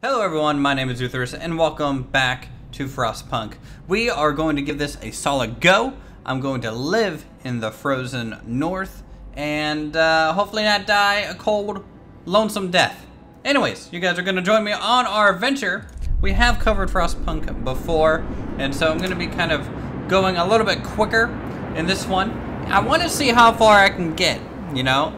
Hello everyone, my name is Uthris and welcome back to Frostpunk. We are going to give this a solid go. I'm going to live in the frozen north and hopefully not die a cold, lonesome death. Anyways, you guys are going to join me on our adventure. We have covered Frostpunk before, and so I'm going to be kind of going a little bit quicker in this one. I want to see how far I can get, you know.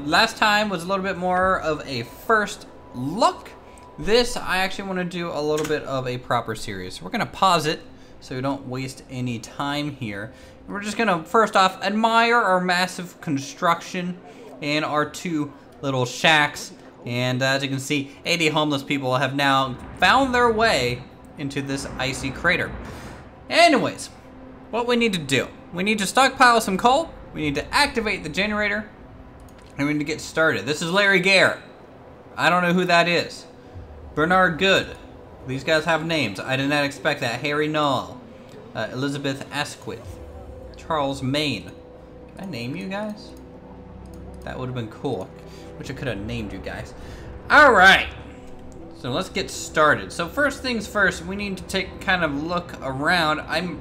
Last time was a little bit more of a first look. This, I actually want to do a little bit of a proper series. We're going to pause it so we don't waste any time here. We're just going to, first off, admire our massive construction and our two little shacks. And as you can see, 80 homeless people have now found their way into this icy crater. Anyways, what we need to do. We need to stockpile some coal. We need to activate the generator. And we need to get started. This is Larry Gare. I don't know who that is. Bernard Good. These guys have names. I did not expect that. Harry Null. Elizabeth Asquith. Charles Maine. Can I name you guys? That would have been cool. Wish I could have named you guys. Alright. So let's get started. So first things first, we need to take kind of look around. I'm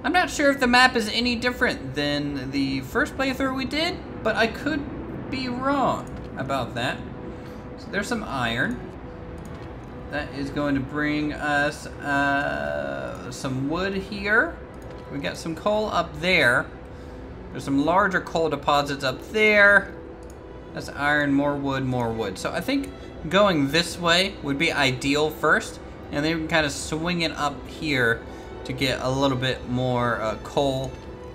not sure if the map is any different than the first playthrough we did, but I could be wrong about that. So there's some iron. That is going to bring us some wood here. We got some coal up there. There's some larger coal deposits up there. That's iron, more wood, more wood. So I think going this way would be ideal first, and then we can kind of swing it up here to get a little bit more coal,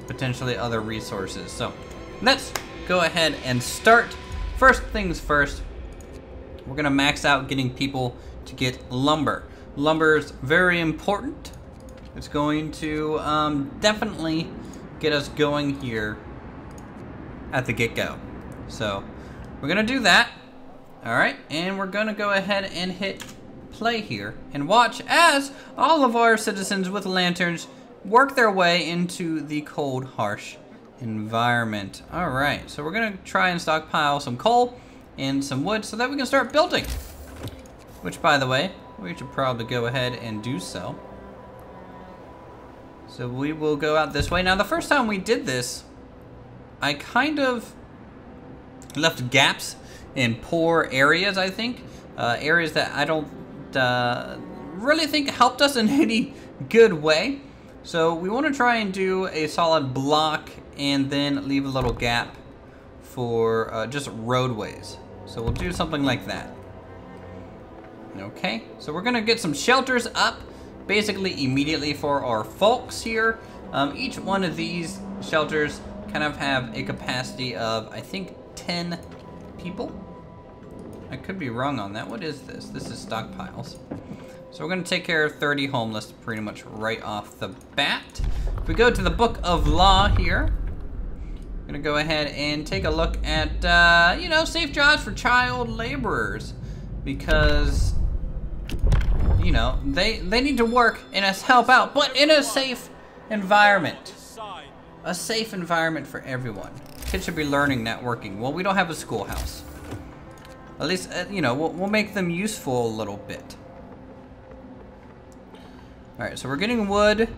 potentially other resources. So let's go ahead and start. First things first, we're gonna max out getting people to get lumber. Lumber is very important. It's going to definitely get us going here at the get-go. So we're gonna do that. All right, and we're gonna go ahead and hit play here and watch as all of our citizens with lanterns work their way into the cold, harsh environment. All right, so we're gonna try and stockpile some coal and some wood so that we can start building. Which, by the way, we should probably go ahead and do so. So we will go out this way. Now, the first time we did this, I kind of left gaps in poor areas, I think. Areas that I don't really think helped us in any good way. So we want to try and do a solid block and then leave a little gap for just roadways. So we'll do something like that. Okay, so we're gonna get some shelters up basically immediately for our folks here. Each one of these shelters kind of have a capacity of, I think, 10 people. I could be wrong on that. What is this? This is stockpiles. So we're gonna take care of 30 homeless pretty much right off the bat. If we go to the Book of Law here, I'm gonna go ahead and take a look at, you know, safe jobs for child laborers, because you know, they need to work and us help out, but in a safe environment. A safe environment for everyone. Kids should be learning, not working. Well, we don't have a schoolhouse. At least, you know, we'll make them useful a little bit. All right, so we're getting wood.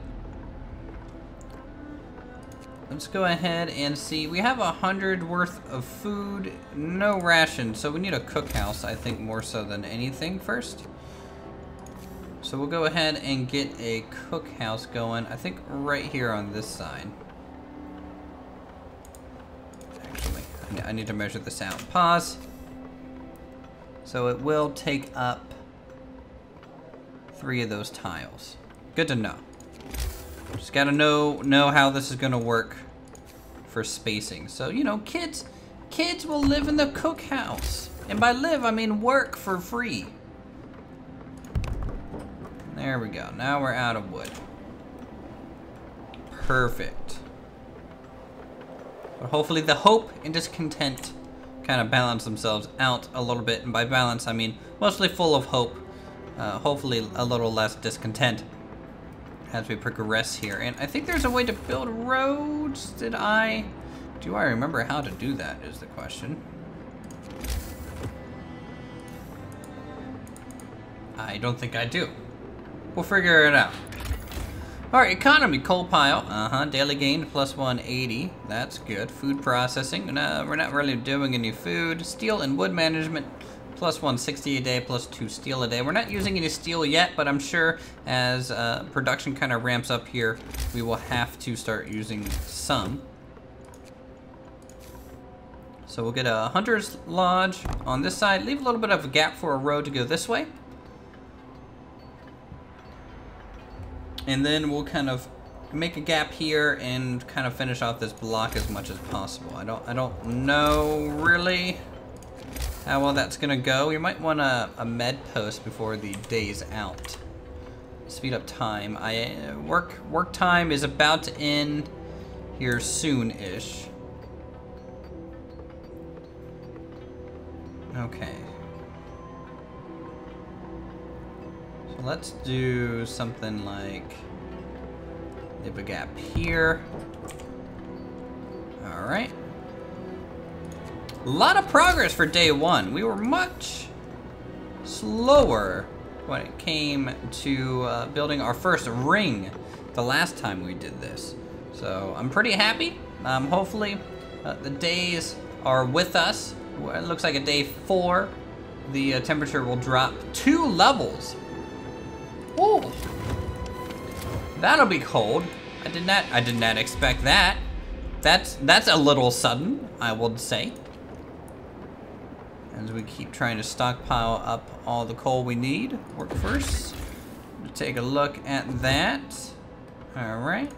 Let's go ahead and see. We have 100 worth of food, no ration, so we need a cookhouse, I think, more so than anything first. So we'll go ahead and get a cookhouse going, I think right here on this side. Actually, I need to measure this out. Pause. So it will take up 3 of those tiles. Good to know. Just gotta know how this is gonna work for spacing. So, you know, kids will live in the cookhouse. And by live, I mean work for free. There we go. Now we're out of wood. Perfect. But hopefully the hope and discontent kind of balance themselves out a little bit. And by balance, I mean mostly full of hope. Hopefully a little less discontent as we progress here. And I think there's a way to build roads. Do I remember how to do that is the question. I don't think I do. We'll figure it out. Alright, economy, coal pile. Daily gain plus 180. That's good. Food processing. No, we're not really doing any food. Steel and wood management plus 160 a day, plus 2 steel a day. We're not using any steel yet, but I'm sure as production kind of ramps up here, we will have to start using some. So we'll get a hunter's lodge on this side. Leave a little bit of a gap for a road to go this way. And then we'll kind of make a gap here and kind of finish off this block as much as possible. I don't know really how well that's gonna go. We might want a med post before the day's out. Speed up time. Work time is about to end here soon-ish. Okay. So let's do something like leave a gap here. All right. A lot of progress for day one. We were much slower when it came to building our first ring the last time we did this. So I'm pretty happy. Hopefully the days are with us. It looks like a day 4. The temperature will drop 2 levels. Ooh. That'll be cold. I did not expect that. That's a little sudden, I would say. As we keep trying to stockpile up all the coal we need. Work first. We'll take a look at that. All right.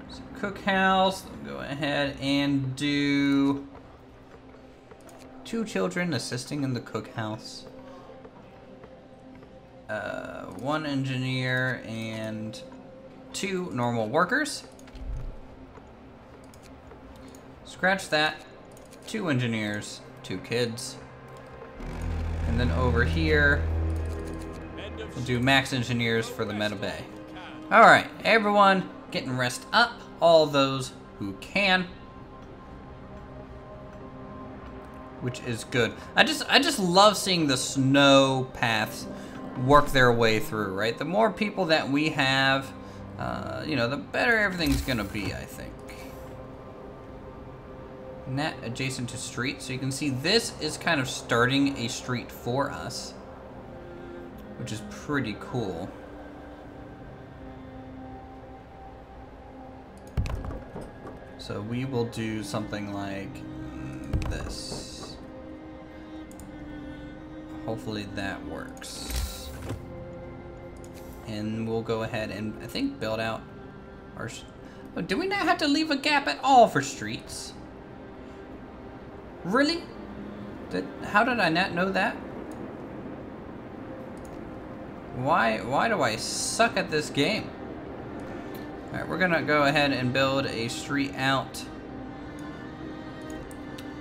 So cookhouse. Go ahead and do 2 children assisting in the cookhouse. 1 engineer and 2 normal workers. Scratch that. 2 engineers, 2 kids. And then over here, we'll do max engineers for the meta bay. Alright, everyone getting rest up. All those who can. Which is good. I just love seeing the snow paths work their way through, right? The more people that we have, you know, the better everything's gonna be, I think. Net adjacent to street, so you can see this is kind of starting a street for us, which is pretty cool. So we will do something like this. Hopefully that works. And we'll go ahead and I think build out our... Oh, do we not have to leave a gap at all for streets? Really? How did I not know that? Why do I suck at this game? Alright, we're gonna go ahead and build a street out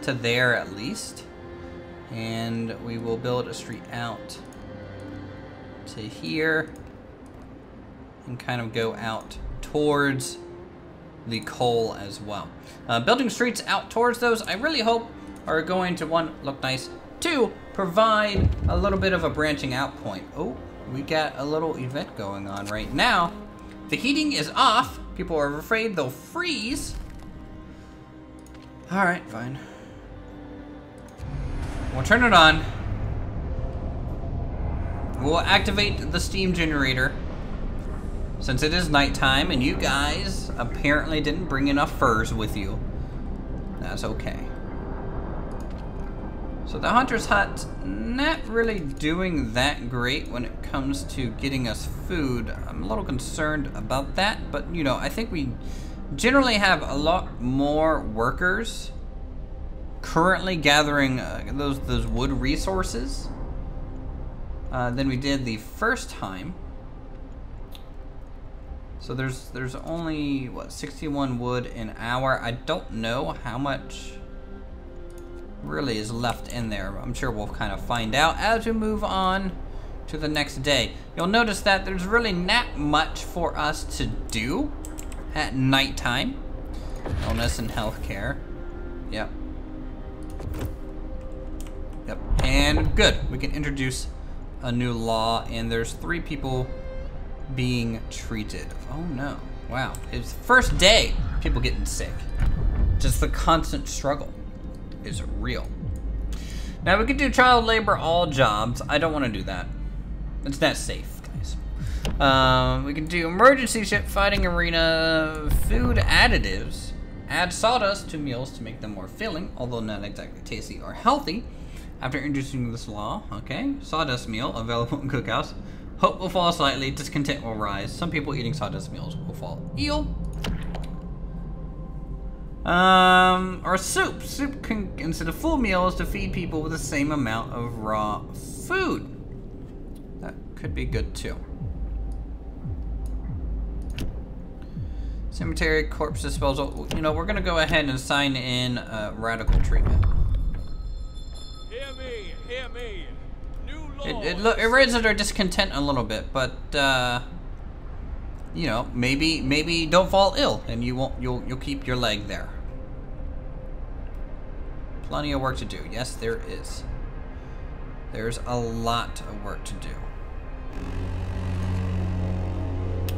to there at least. And we will build a street out to here. And kind of go out towards the coal as well. Building streets out towards those, I really hope are going to, 1, look nice, 2, provide a little bit of a branching out point. Oh, we got a little event going on right now. The heating is off. People are afraid they'll freeze. All right, fine. We'll turn it on. We'll activate the steam generator since it is nighttime and you guys apparently didn't bring enough furs with you. That's okay. So the hunter's hut, not really doing that great when it comes to getting us food. I'm a little concerned about that, but you know, I think we generally have a lot more workers currently gathering those wood resources than we did the first time. So there's only, what, 61 wood an hour. I don't know how much really is left in there. I'm sure we'll kind of find out as we move on to the next day. You'll notice that there's really not much for us to do at nighttime. Illness and healthcare. Yep. Yep. And good, we can introduce a new law, and there's 3 people being treated. Oh no, wow. It's the first day, people getting sick. Just the constant struggle is real. Now we could do child labor, all jobs. I don't want to do that. It's not safe, guys. We can do emergency ship fighting arena, food additives. Add sawdust to meals to make them more filling, although not exactly tasty or healthy. After introducing this law, okay, sawdust meal available in cookouts. Hope will fall slightly, discontent will rise. Some people eating sawdust meals will fall ill. Or soup. Soup can consider full meals to feed people with the same amount of raw food. That could be good too. Cemetery corpse disposal. You know, we're gonna go ahead and sign in radical treatment. Hear me, hear me. It raises our discontent a little bit, but you know, maybe don't fall ill and you'll keep your leg there. Plenty of work to do. Yes, there is. There's a lot of work to do.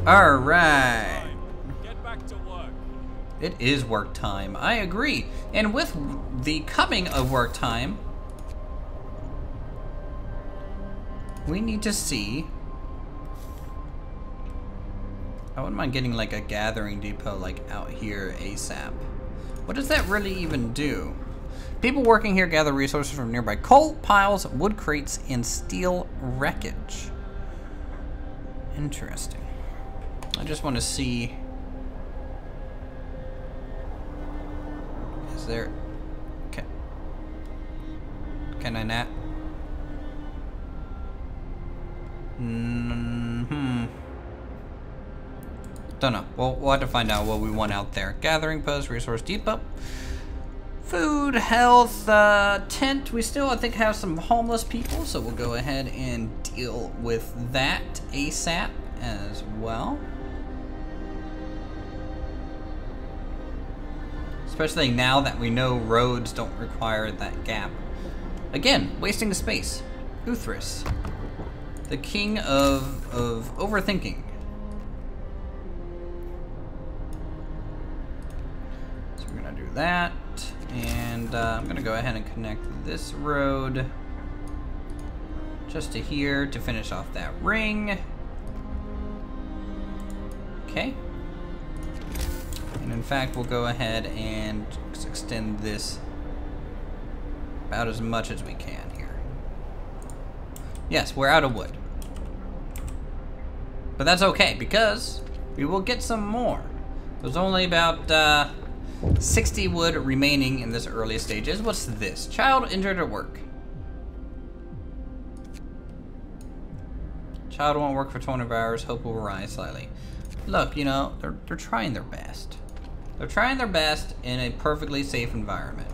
All right. Get back to work. It is work time. I agree. And with the coming of work time, we need to see. I wouldn't mind getting like a gathering depot like out here ASAP. What does that really even do? People working here gather resources from nearby coal piles, wood crates, and steel wreckage. Interesting. I just want to see. Is there? Can I not? Don't know. We'll have to find out what we want out there. Gathering post, resource depot. Food, health, tent. We still, I think, have some homeless people, so we'll go ahead and deal with that ASAP as well. Especially now that we know roads don't require that gap. Again, wasting the space. Uthris, the king of overthinking. So we're gonna do that, and I'm gonna go ahead and connect this road just to here to finish off that ring. Okay. And in fact, we'll go ahead and extend this about as much as we can here. Yes, we're out of wood. But that's okay, because we will get some more. There's only about 60 wood remaining in this early stages. What's this? Child injured at work. Child won't work for 24 hours, hope will rise slightly. Look, you know, they're trying their best. They're trying their best in a perfectly safe environment.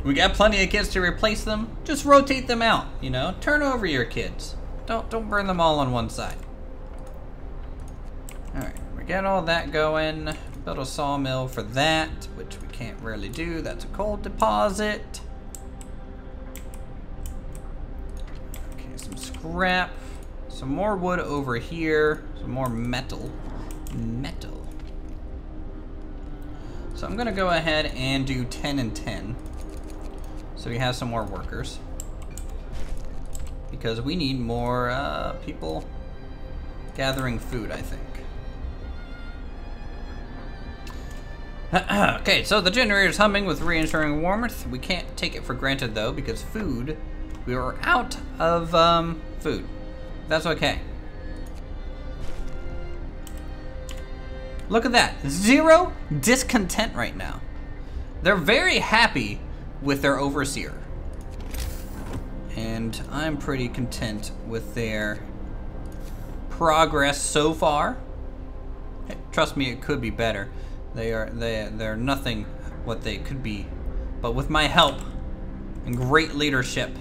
We got plenty of kids to replace them. Just rotate them out, you know? Turn over your kids. Don't burn them all on one side. Alright, we got all that going. Build a sawmill for that, which we can't really do. That's a coal deposit. Okay, some scrap. Some more wood over here. Some more metal. So I'm gonna go ahead and do 10 and 10. So we have some more workers. Because we need more people gathering food, I think. Okay, so the generator's humming with re-ensuring warmth. We can't take it for granted though, because food, we are out of food. That's okay. Look at that, 0 discontent right now. They're very happy with their overseer. And I'm pretty content with their progress so far. Hey, trust me, it could be better. They're nothing what they could be. But with my help and great leadership,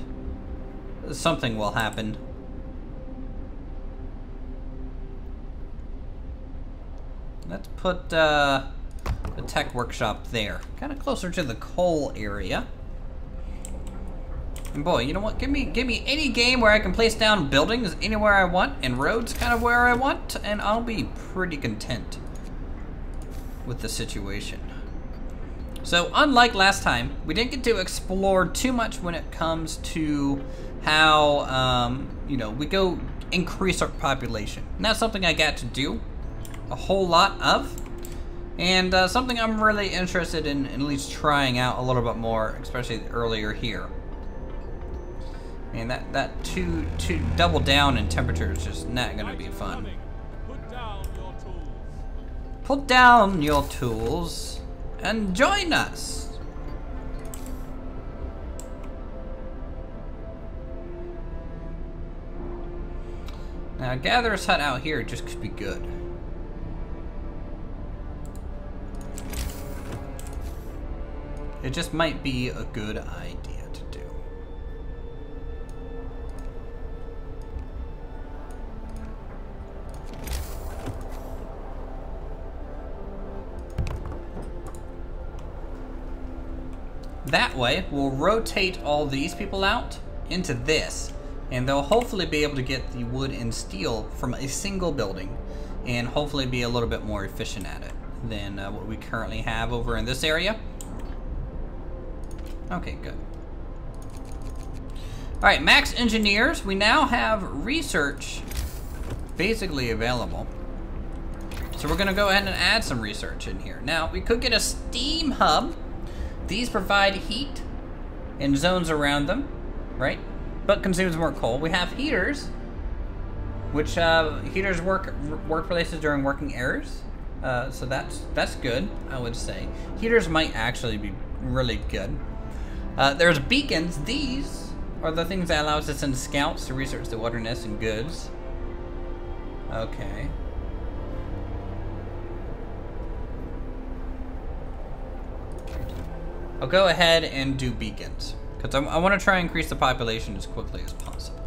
something will happen. Let's put the tech workshop there, kind of closer to the coal area. And boy, you know what? Give me any game where I can place down buildings anywhere I want and roads kind of where I want, and I'll be pretty content with the situation. So unlike last time, we didn't get to explore too much when it comes to how, you know, we go increase our population. And that's something I got to do a whole lot of. And something I'm really interested in at least trying out a little bit more, especially earlier here. And that two double down in temperature is just not gonna be fun. Put down your tools. Put down your tools and join us. Now, Gatherer's Hut out here just could be good. It just might be a good idea to do. That way, we'll rotate all these people out into this, and they'll hopefully be able to get the wood and steel from a single building, and hopefully be a little bit more efficient at it than what we currently have over in this area. Okay, good. All right, max engineers. We now have research basically available. So we're gonna go ahead and add some research in here. Now, we could get a steam hub. These provide heat in zones around them, right? But consumes more coal. We have heaters, which heaters work places during working hours. So that's good, I would say. Heaters might actually be really good. There's beacons. These are the things that allow us to send scouts to research the wilderness and goods. Okay. I'll go ahead and do beacons, because I want to try and increase the population as quickly as possible.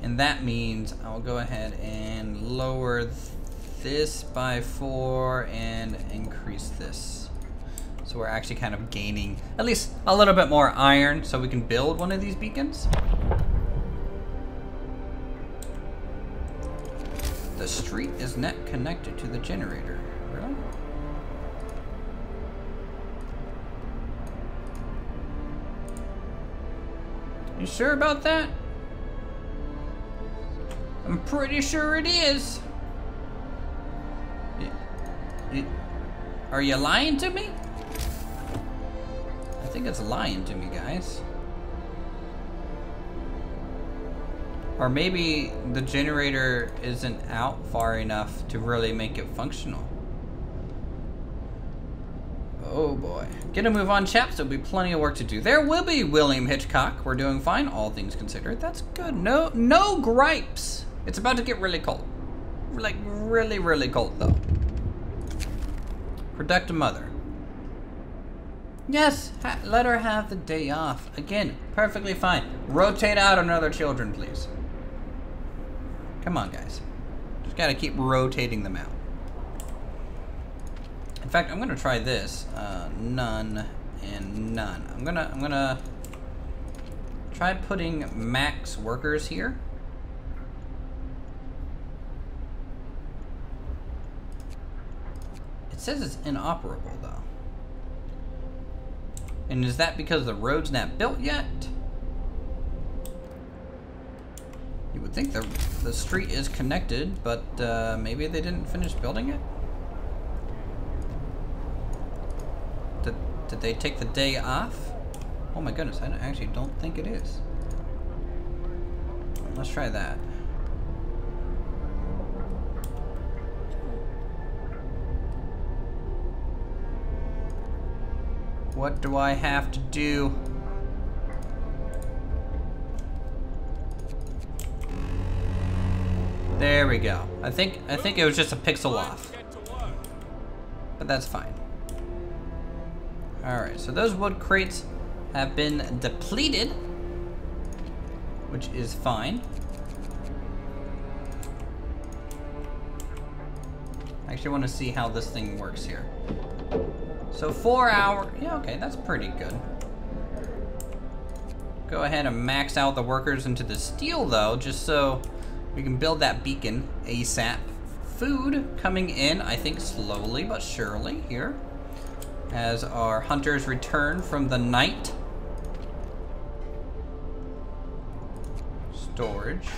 And that means I'll go ahead and lower this by 4 and increase this. So we're actually kind of gaining at least a little bit more iron so we can build one of these beacons. The street is not connected to the generator. Really? You sure about that? I'm pretty sure it is. Are you lying to me? I think it's lying to me, guys. Or maybe the generator isn't out far enough to really make it functional. Oh boy. Get a move on, chaps. There'll be plenty of work to do. There will be, William Hitchcock. We're doing fine, all things considered. That's good. No gripes. It's about to get really cold. Like, really, really cold, though. Productive mother. Yes, let her have the day off. Again, perfectly fine. Rotate out another children, please. Come on, guys. Just gotta keep rotating them out. In fact, I'm gonna try this. None and none. I'm gonna try putting max workers here. It says it's inoperable, though. And is that because the road's not built yet? You would think the street is connected, but maybe they didn't finish building it? Did they take the day off? Oh my goodness, I actually don't think it is. Let's try that. What do I have to do? There we go. I think it was just a pixel off. But that's fine. Alright, so those wood crates have been depleted, which is fine. I actually want to see how this thing works here. So 4 hours. Yeah, okay, that's pretty good. Go ahead and max out the workers into the steel, though, just so we can build that beacon ASAP. Food coming in, I think, slowly but surely here, as our hunters return from the night. Storage.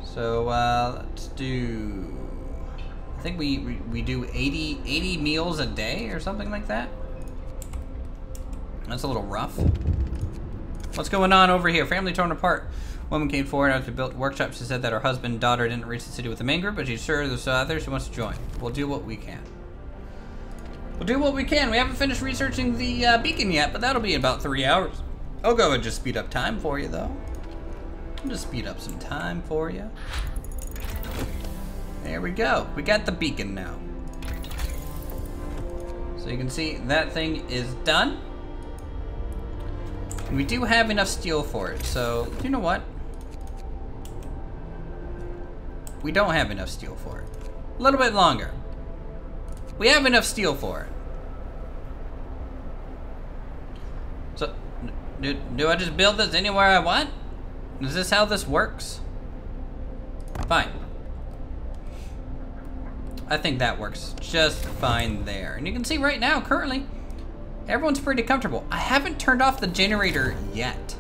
So let's do. I think we do 80 meals a day or something like that. That's a little rough. What's going on over here? Family torn apart. Woman came forward after built workshop. She said that her husband and daughter didn't reach the city with the main group, but she's sure there's others who wants to join. We'll do what we can. We'll do what we can. We haven't finished researching the beacon yet, but that'll be about 3 hours. I'll go and just speed up time for you, though. I'll just speed up some time for you. There we go. We got the beacon now. So you can see that thing is done. And we do have enough steel for it, so you know what? We don't have enough steel for it. A little bit longer. We have enough steel for it. So, do I just build this anywhere I want? Is this how this works? Fine. I think that works just fine there. And you can see right now, currently, everyone's pretty comfortable. I haven't turned off the generator yet,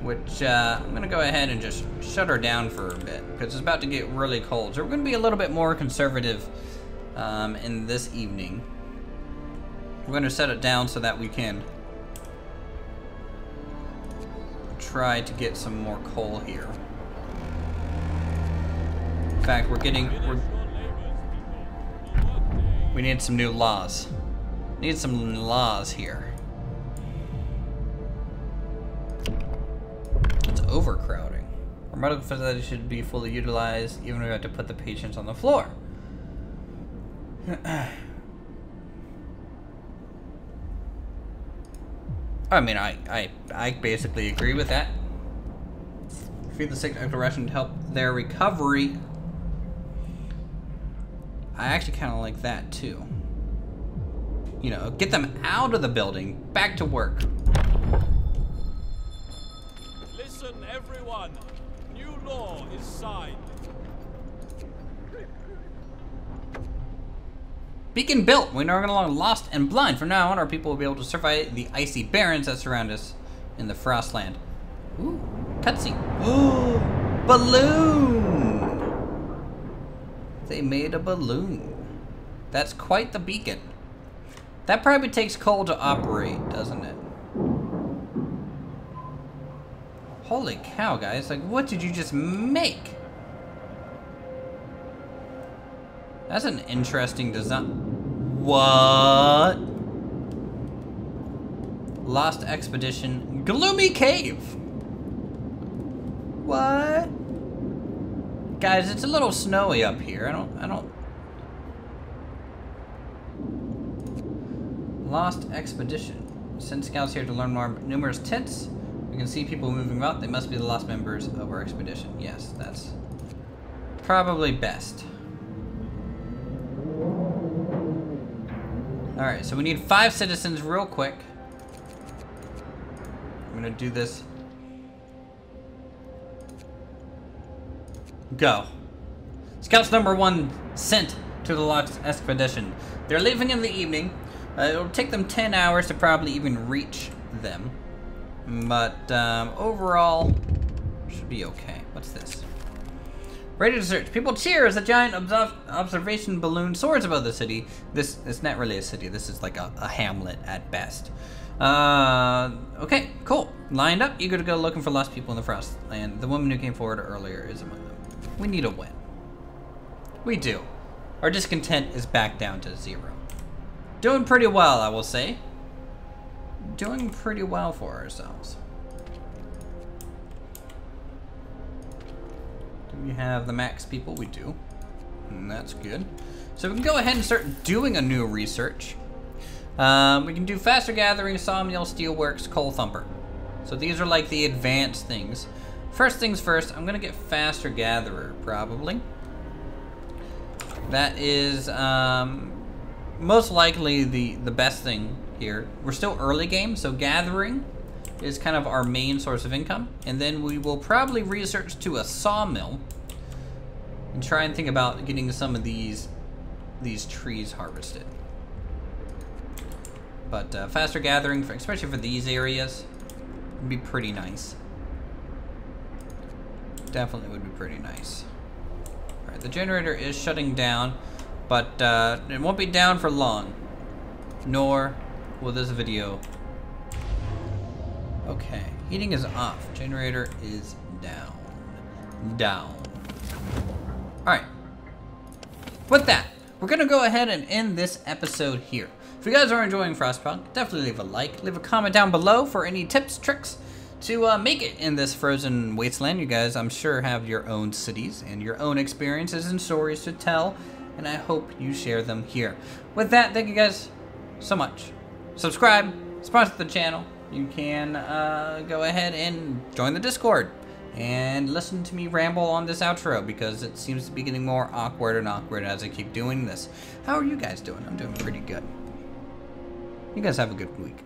which I'm gonna go ahead and just shut her down for a bit because it's about to get really cold. So we're gonna be a little bit more conservative in this evening. We're gonna set it down so that we can try to get some more coal here. In fact, we need some new laws. Need some laws here. It's overcrowding. Our medical facility should be fully utilized, even if we have to put the patients on the floor. I mean, I basically agree with that. Feed the sick after ration to help their recovery. I actually kind of like that too. You know, get them out of the building, back to work. Listen, everyone. New law is signed. Beacon built. We're no longer lost and blind. From now on, our people will be able to survive the icy barrens that surround us in the Frostland. Ooh, cutscene. Oh, balloon. They made a balloon. That's quite the beacon. That probably takes coal to operate, doesn't it? Holy cow, guys. Like, what did you just make? That's an interesting design. What? Lost Expedition. Gloomy Cave. What? Guys, it's a little snowy up here. I don't... Lost Expedition. Send scouts here to learn more. Numerous tents. We can see people moving about. They must be the lost members of our expedition. Yes, that's probably best. Alright, so we need 5 citizens real quick. I'm gonna do this. Go. Scouts number 1 sent to the Lost Expedition. They're leaving in the evening. It'll take them 10 hours to probably even reach them. But overall, should be okay. What's this? Ready to search. People cheer as a giant observation balloon soars above the city. It's not really a city. This is like a hamlet at best. Okay, cool. Lined up, eager to go looking for lost people in the Frostland. The woman who came forward earlier is among them. We need a win. We do. Our discontent is back down to 0. Doing pretty well, I will say. Doing pretty well for ourselves. Do we have the max people? We do. And that's good. So we can go ahead and start doing a new research. We can do faster gathering, sawmill, steelworks, coal thumper. So these are like the advanced things. First things first, I'm gonna get faster gatherer, probably. That is most likely the best thing here. We're still early game, so gathering is kind of our main source of income. And then we will probably research to a sawmill and try and think about getting some of these trees harvested. But faster gathering, especially for these areas, would be pretty nice. Definitely would be pretty nice. Alright, the generator is shutting down, but it won't be down for long. Nor will this video. Okay, heating is off. Generator is down. Down. Alright. With that, we're gonna go ahead and end this episode here. If you guys are enjoying Frostpunk, definitely leave a like, leave a comment down below for any tips, tricks to make it in this frozen wasteland. You guys, I'm sure, have your own cities and your own experiences and stories to tell, and I hope you share them here. With that, thank you guys so much. Subscribe, sponsor the channel. You can go ahead and join the Discord and listen to me ramble on this outro because it seems to be getting more awkward and awkward as I keep doing this. How are you guys doing? I'm doing pretty good. You guys have a good week.